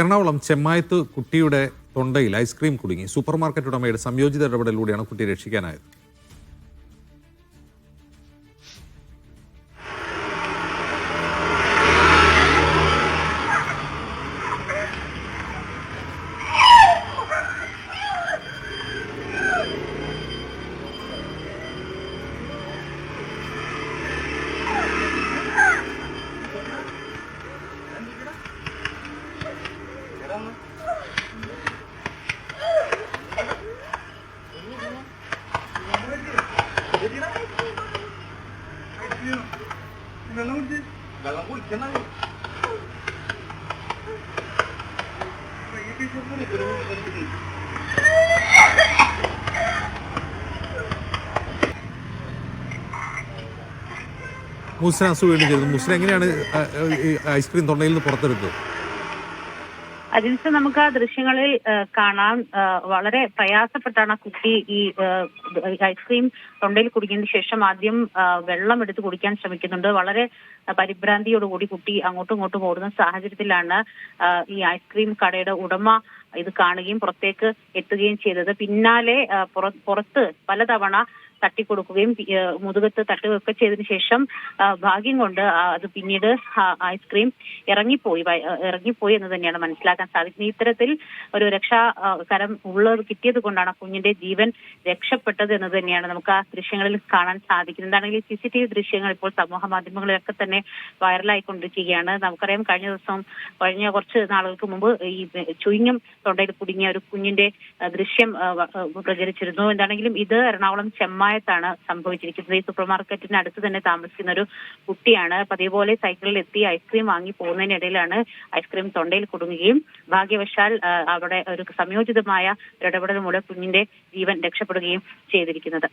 എറണാകുളം ചെമ്മായത്ത് കുട്ടിയുടെ തൊണ്ടയിൽ ഐസ്ക്രീം കുടുങ്ങി. സൂപ്പർ മാർക്കറ്റ് ഉടമയുടെ സംയോജിത ഇടപെടലിലൂടെയാണ് കുട്ടിയെ രക്ഷിക്കാനായത്. മുസ്ലിം അസുഖം ചെയ്തത്. മുസ്ലിം എങ്ങനെയാണ് ഐസ്ക്രീം തൊണ്ടയിൽ നിന്ന് പുറത്തെടുത്തത്? അതിന് നമുക്ക് ആ ദൃശ്യങ്ങളിൽ കാണാം. വളരെ പ്രയാസപ്പെട്ടാണ് ആ കുട്ടി ഈ ഐസ്ക്രീം തൊണ്ടയിൽ കുടിക്കുന്നതിന് ശേഷം ആദ്യം വെള്ളം എടുത്ത് കുടിക്കാൻ ശ്രമിക്കുന്നുണ്ട്. വളരെ പരിഭ്രാന്തിയോടുകൂടി കുട്ടി അങ്ങോട്ടും ഇങ്ങോട്ടും ഓടുന്ന സാഹചര്യത്തിലാണ് ഈ ഐസ്ക്രീം കടയുടെ ഉടമ ഇത് കാണുകയും പുറത്തേക്ക് എത്തുകയും ചെയ്തത്. പിന്നാലെ പുറത്ത് പലതവണ തട്ടിക്കൊടുക്കുകയും മുതുകത്ത് തട്ടുകയൊക്കെ ചെയ്തതിനു ശേഷം ഭാഗ്യം കൊണ്ട് അത് പിന്നീട് ഐസ്ക്രീം ഇറങ്ങിപ്പോയി എന്ന് തന്നെയാണ് മനസ്സിലാക്കാൻ സാധിക്കുന്നത്. ഇത്തരത്തിൽ ഒരു രക്ഷാകരം ഉള്ളത് കിട്ടിയത് കൊണ്ടാണ് കുഞ്ഞിന്റെ ജീവൻ രക്ഷപ്പെട്ടത് എന്ന് തന്നെയാണ് നമുക്ക് ആ ദൃശ്യങ്ങളിൽ കാണാൻ സാധിക്കുന്നത്. എന്താണെങ്കിൽ CCTV ദൃശ്യങ്ങൾ ഇപ്പോൾ സമൂഹ മാധ്യമങ്ങളിലൊക്കെ തന്നെ വൈറലായിക്കൊണ്ടിരിക്കുകയാണ്. നമുക്കറിയാം, കഴിഞ്ഞ കുറച്ച് നാളുകൾക്ക് മുമ്പ് ഈ ചുയിങ്ങം തൊണ്ടയിൽ കുടുങ്ങിയ ഒരു കുഞ്ഞിന്റെ ദൃശ്യം പ്രചരിച്ചിരുന്നു. എന്താണെങ്കിലും ഇത് എറണാകുളം ചെമ്മായത്താണ് സംഭവിച്ചിരിക്കുന്നത്. ഈ സൂപ്പർ മാർക്കറ്റിന് അടുത്ത് തന്നെ താമസിക്കുന്ന ഒരു കുട്ടിയാണ്. പതിപോലെ സൈക്കിളിൽ എത്തി ഐസ്ക്രീം വാങ്ങി പോകുന്നതിനിടയിലാണ് ഐസ്ക്രീം തൊണ്ടയിൽ കുടുങ്ങുകയും ഭാഗ്യവശാൽ അവിടെ ഒരു സംയോജിതമായ ഇടപെടൽ മൂലം കുഞ്ഞിന്റെ ജീവൻ രക്ഷപ്പെടുകയും ചെയ്തിരിക്കുന്നത്.